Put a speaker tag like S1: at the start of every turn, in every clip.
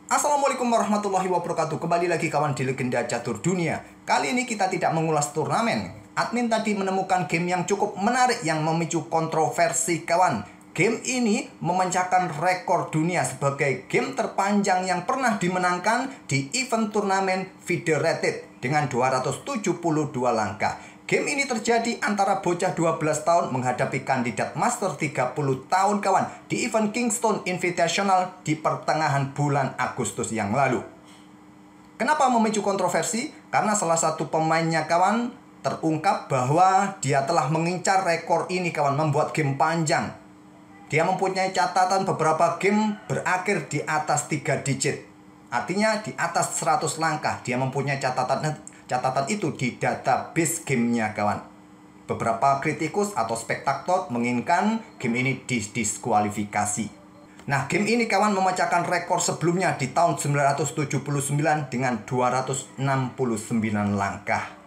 S1: Assalamualaikum warahmatullahi wabarakatuh. Kembali lagi kawan di Legenda Catur Dunia. Kali ini kita tidak mengulas turnamen. Admin tadi menemukan game yang cukup menarik yang memicu kontroversi kawan. Game ini memecahkan rekor dunia sebagai game terpanjang yang pernah dimenangkan di event turnamen Federated dengan 272 langkah. Game ini terjadi antara bocah 12 tahun menghadapi kandidat master 30 tahun kawan di event Kingston Invitational di pertengahan bulan Agustus yang lalu. Kenapa memicu kontroversi? Karena salah satu pemainnya kawan terungkap bahwa dia telah mengincar rekor ini kawan, membuat game panjang. Dia mempunyai catatan beberapa game berakhir di atas 3 digit. Artinya di atas 100 langkah dia mempunyai catatan itu di database gamenya kawan. Beberapa kritikus atau spektator menginginkan game ini didiskualifikasi. Nah, game ini kawan memecahkan rekor sebelumnya di tahun 1979 dengan 269 langkah.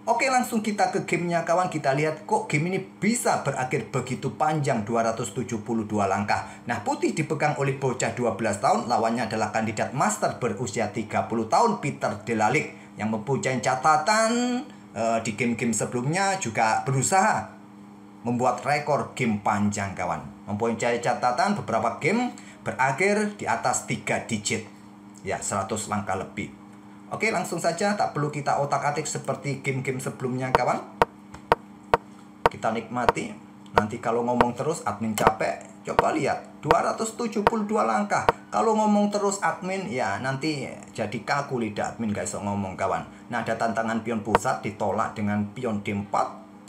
S1: Oke, langsung kita ke gamenya kawan. Kita lihat kok game ini bisa berakhir begitu panjang, 272 langkah. Nah, putih dipegang oleh bocah 12 tahun. Lawannya adalah kandidat master berusia 30 tahun, Peter Delalik, yang mempunyai catatan di game-game sebelumnya juga berusaha membuat rekor game panjang kawan. Mempunyai catatan beberapa game berakhir di atas 3 digit. Ya, 100 langkah lebih. Oke, langsung saja, tak perlu kita otak-atik seperti game-game sebelumnya kawan. Kita nikmati. Nanti kalau ngomong terus admin capek. Coba lihat, 272 langkah. Kalau ngomong terus admin, ya nanti jadi kaku lidah admin guys ngomong kawan. Nah, ada tantangan pion pusat ditolak dengan pion D4.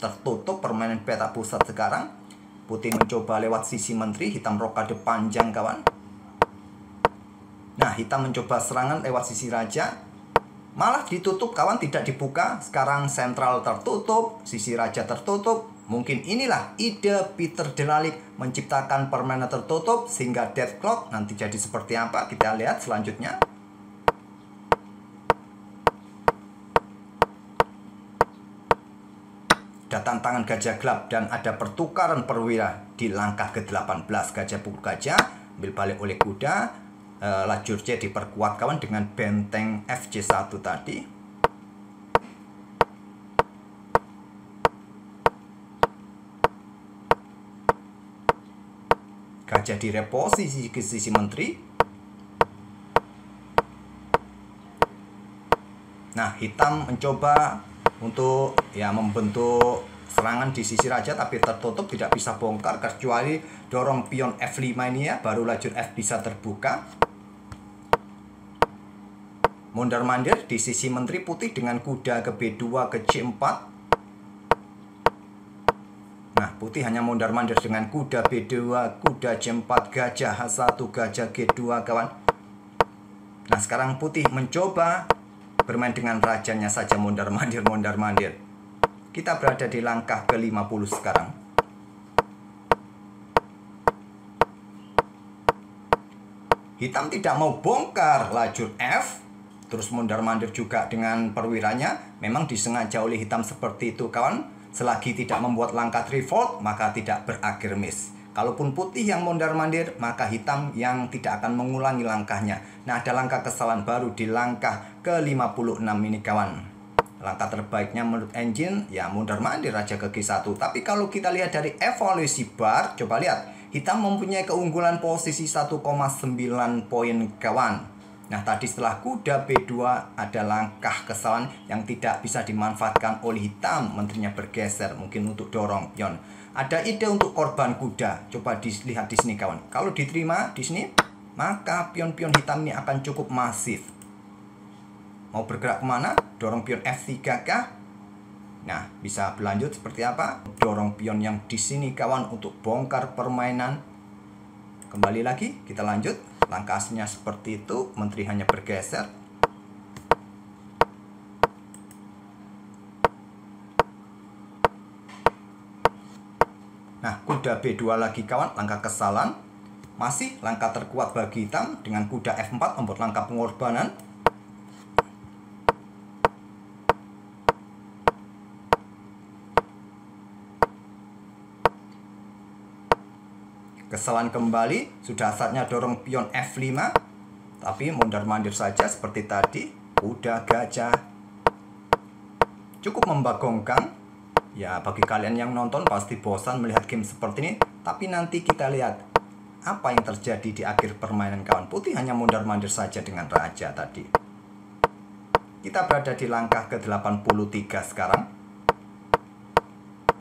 S1: Tertutup permainan peta pusat sekarang. Putih mencoba lewat sisi menteri, hitam rokade panjang kawan. Nah, hitam mencoba serangan lewat sisi raja. Malah ditutup kawan, tidak dibuka. Sekarang sentral tertutup, sisi raja tertutup. Mungkin inilah ide Peter Delalik menciptakan permainan tertutup sehingga death clock nanti jadi seperti apa. Kita lihat selanjutnya. Ada tantangan gajah gelap dan ada pertukaran perwira di langkah ke-18. Gajah pukul gajah, ambil balik oleh kuda. Lajur C diperkuat kawan dengan benteng FC1 tadi. Gajah direposisi ke sisi menteri. Nah, hitam mencoba untuk membentuk serangan di sisi raja tapi tertutup, tidak bisa bongkar kecuali dorong pion F5 ini ya, baru lajur F bisa terbuka. Mondar-mandir di sisi menteri putih dengan kuda ke B2 ke C4. Nah, putih hanya mondar-mandir dengan kuda B2, kuda C4, gajah H1, gajah G2 kawan. Nah, sekarang putih mencoba bermain dengan rajanya saja, mondar-mandir. Kita berada di langkah ke-50 sekarang. Hitam tidak mau bongkar lajur F. Terus mondar-mandir juga dengan perwiranya. Memang disengaja oleh hitam seperti itu kawan. Selagi tidak membuat langkah trifold, maka tidak berakhir miss. Kalaupun putih yang mondar-mandir, maka hitam yang tidak akan mengulangi langkahnya. Nah, ada langkah kesalahan baru di langkah ke-56 ini kawan. Langkah terbaiknya menurut engine, ya mondar-mandir aja ke G1. Tapi kalau kita lihat dari evaluasi bar, coba lihat. Hitam mempunyai keunggulan posisi 1,9 poin kawan. Nah, tadi setelah kuda B2 ada langkah kesalahan yang tidak bisa dimanfaatkan oleh hitam. Menterinya bergeser mungkin untuk dorong pion. Ada ide untuk korban kuda. Coba dilihat di sini kawan. Kalau diterima di sini, maka pion-pion hitam ini akan cukup masif. Mau bergerak kemana? Dorong pion F3 kah? Nah, bisa berlanjut seperti apa? Dorong pion yang di sini kawan untuk bongkar permainan. Kembali lagi, kita lanjut. Langkahnya seperti itu, menteri hanya bergeser. Nah, kuda B2 lagi kawan, langkah kesalahan. Masih langkah terkuat bagi hitam dengan kuda F4 membuat langkah pengorbanan. Kesalahan kembali, sudah saatnya dorong pion F5. Tapi mondar-mandir saja seperti tadi. Kuda, gajah. Cukup membagongkan. Ya, bagi kalian yang nonton pasti bosan melihat game seperti ini. Tapi nanti kita lihat apa yang terjadi di akhir permainan kawan. Putih hanya mondar-mandir saja dengan raja tadi. Kita berada di langkah ke-83 sekarang.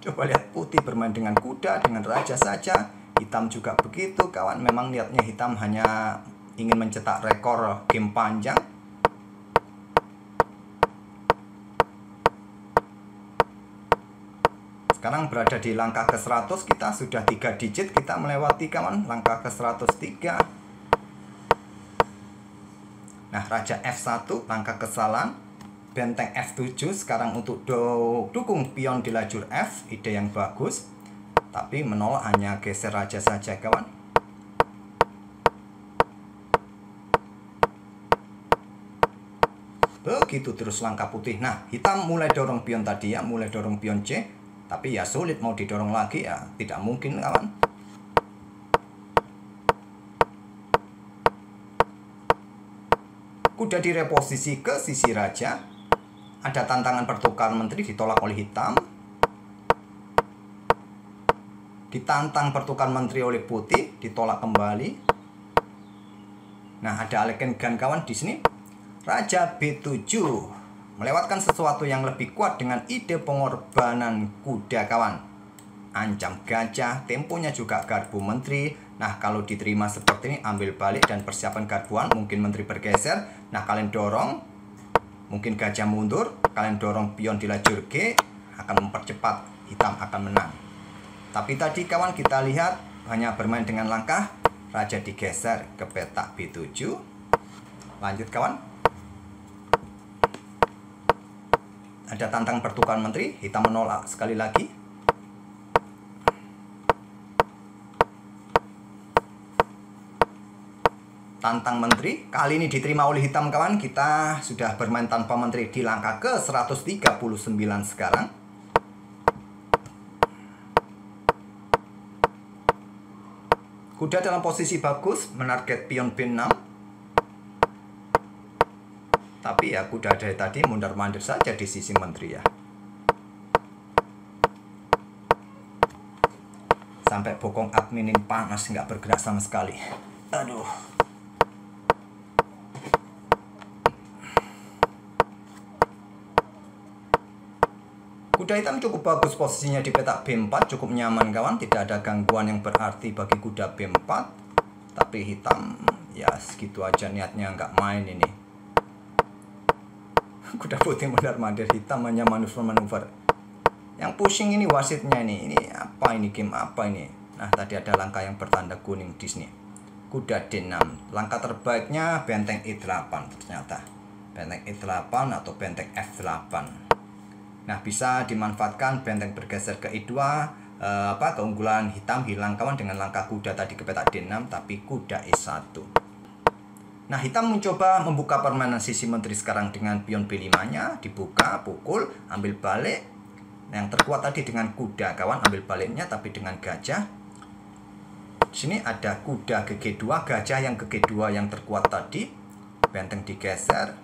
S1: Coba lihat, putih bermain dengan kuda, dengan raja saja. Hitam juga begitu kawan. Memang niatnya hitam hanya ingin mencetak rekor game panjang. Sekarang berada di langkah ke-100. Kita sudah 3 digit. Kita melewati kawan langkah ke-103. Nah, raja F1 langkah kesalahan. Benteng F7 sekarang untuk dukung pion di lajur F. Ide yang bagus. Tapi menolak, hanya geser raja saja kawan. Begitu terus langkah putih. Nah, hitam mulai dorong pion tadi ya. Mulai dorong pion C. Tapi ya sulit, mau didorong lagi ya tidak mungkin kawan. Kuda direposisi ke sisi raja. Ada tantangan pertukaran menteri, ditolak oleh hitam. Ditantang pertukaran menteri oleh putih, ditolak kembali. Nah, ada aleken gan kawan di sini. Raja B7 melewatkan sesuatu yang lebih kuat dengan ide pengorbanan kuda kawan. Ancam gajah, temponya juga garbu menteri. Nah, kalau diterima seperti ini, ambil balik dan persiapan garbuan. Mungkin menteri bergeser. Nah, kalian dorong. Mungkin gajah mundur. Kalian dorong pion di lajur G. Akan mempercepat. Hitam akan menang. Tapi tadi kawan kita lihat hanya bermain dengan langkah. Raja digeser ke petak B7. Lanjut kawan. Ada tantang pertukaran menteri. Hitam menolak sekali lagi. Tantang menteri, kali ini diterima oleh hitam kawan. Kita sudah bermain tanpa menteri di langkah ke-139 sekarang. Kuda dalam posisi bagus, menarget pion B6. Tapi ya kuda dari tadi mondar-mandir saja di sisi menteri ya. Sampai bokong admin ini panas, nggak bergerak sama sekali. Aduh. Kuda hitam cukup bagus posisinya di petak B4, cukup nyaman kawan, tidak ada gangguan yang berarti bagi kuda B4. Tapi hitam ya segitu aja niatnya, nggak main ini. Kuda putih mondar-mandir, hitam hanya manuver-manuver. Yang pusing ini wasitnya nih. Ini apa ini, game apa ini? Nah, tadi ada langkah yang bertanda kuning di sini. Kuda D6. Langkah terbaiknya benteng E8 ternyata. Benteng E8 atau benteng F8. Nah, bisa dimanfaatkan benteng bergeser ke E2. Keunggulan hitam hilang kawan dengan langkah kuda tadi ke petak D6, tapi kuda E1. Nah, hitam mencoba membuka permainan sisi menteri sekarang dengan pion B5-nya. Dibuka, pukul, ambil balik. Nah, yang terkuat tadi dengan kuda kawan, ambil baliknya tapi dengan gajah. Di sini ada kuda ke G2, gajah yang ke G2 yang terkuat tadi. Benteng digeser,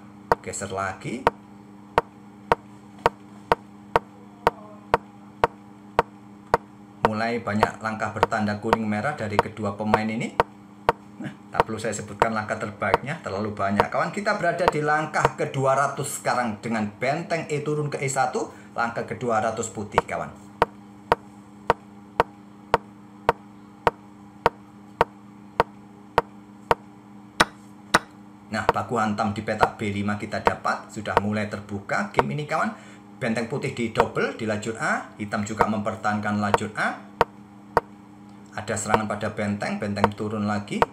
S1: geser lagi. Mulai banyak langkah bertanda kuning merah dari kedua pemain ini. Nah, tak perlu saya sebutkan langkah terbaiknya, terlalu banyak kawan. Kita berada di langkah ke-200 sekarang dengan benteng E turun ke E1. Langkah ke-200 putih kawan. Nah, baku hantam di petak B5 kita dapat. Sudah mulai terbuka game ini kawan. Benteng putih di double di lajur A. Hitam juga mempertahankan lajur A. Ada serangan pada benteng. Benteng turun lagi.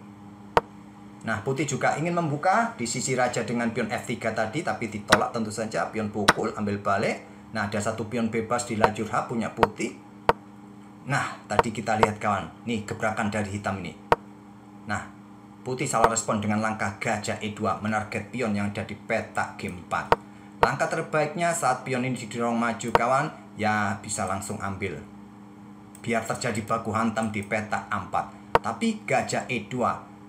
S1: Nah, putih juga ingin membuka di sisi raja dengan pion F3 tadi. Tapi ditolak tentu saja. Pion pukul, ambil balik. Nah, ada satu pion bebas di lajur H punya putih. Nah, tadi kita lihat kawan. Nih, gebrakan dari hitam ini. Nah, putih salah respon dengan langkah gajah E2. Menarget pion yang ada di petak G4. Langkah terbaiknya saat pion ini didorong maju kawan, ya bisa langsung ambil. Biar terjadi baku hantam di petak A4. Tapi gajah E2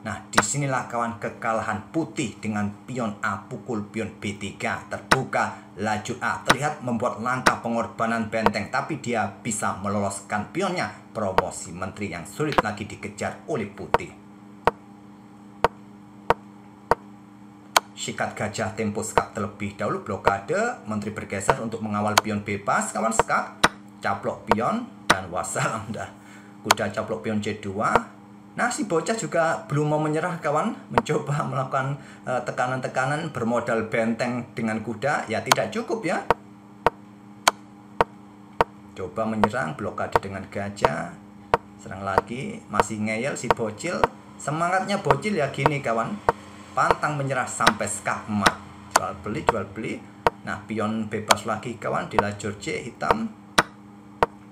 S1: Nah, disinilah kawan kekalahan putih dengan pion A pukul pion B3. Terbuka laju A. Terlihat membuat langkah pengorbanan benteng, tapi dia bisa meloloskan pionnya. Promosi menteri yang sulit lagi dikejar oleh putih. Sikat gajah tempo skak terlebih dahulu blokade. Menteri bergeser untuk mengawal pion bebas. Kawan skak, caplok pion, dan wassalam dah. Kuda caplok pion C2. Nah, si bocah juga belum mau menyerah kawan, mencoba melakukan tekanan-tekanan bermodal benteng dengan kuda, ya tidak cukup ya. Coba menyerang, blokade dengan gajah, serang lagi, masih ngeyel si bocil. Semangatnya bocil ya gini kawan, pantang menyerah sampai skak emat. Jual beli. Nah, pion bebas lagi kawan di lajur C hitam.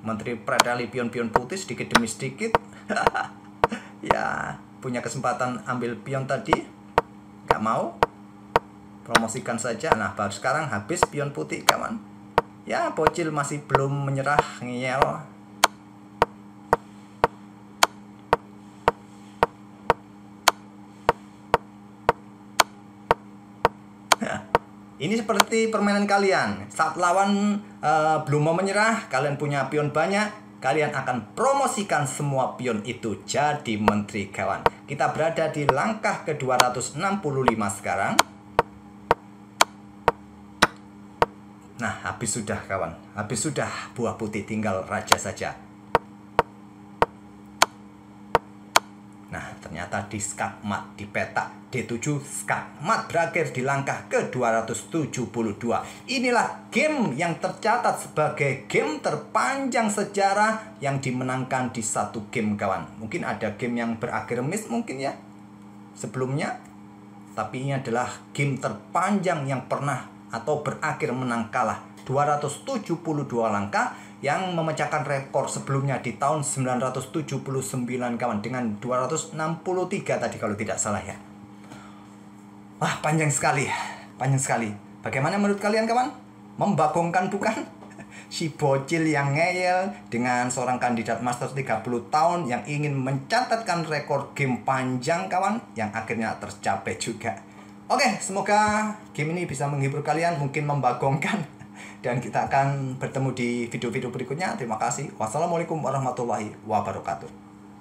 S1: Menteri predali pion-pion putih sedikit demi sedikit. Ya, punya kesempatan ambil pion tadi, gak mau, promosikan saja. Nah, baru sekarang habis pion putih kawan. Ya, bocil masih belum menyerah, ngeyel. Ini seperti permainan kalian. Saat lawan belum mau menyerah, kalian punya pion banyak, kalian akan promosikan semua pion itu jadi menteri kawan. Kita berada di langkah ke-265 sekarang. Nah, habis sudah kawan. Habis sudah buah putih, tinggal raja saja. Nah, ternyata di skak mat di peta D7 skak mat berakhir di langkah ke-272. Inilah game yang tercatat sebagai game terpanjang sejarah yang dimenangkan di satu game kawan. Mungkin ada game yang berakhir miss mungkin ya sebelumnya, tapi ini adalah game terpanjang yang pernah atau berakhir menang kalah. 272 langkah yang memecahkan rekor sebelumnya di tahun 979 kawan, dengan 263 tadi kalau tidak salah ya. Wah, panjang sekali. Bagaimana menurut kalian kawan? Membagongkan bukan? Si bocil yang ngeyel dengan seorang kandidat master 30 tahun yang ingin mencatatkan rekor game panjang kawan, yang akhirnya tercapai juga. Oke, semoga game ini bisa menghibur kalian, mungkin membagongkan. Dan kita akan bertemu di video-video berikutnya. Terima kasih. Wassalamualaikum warahmatullahi wabarakatuh.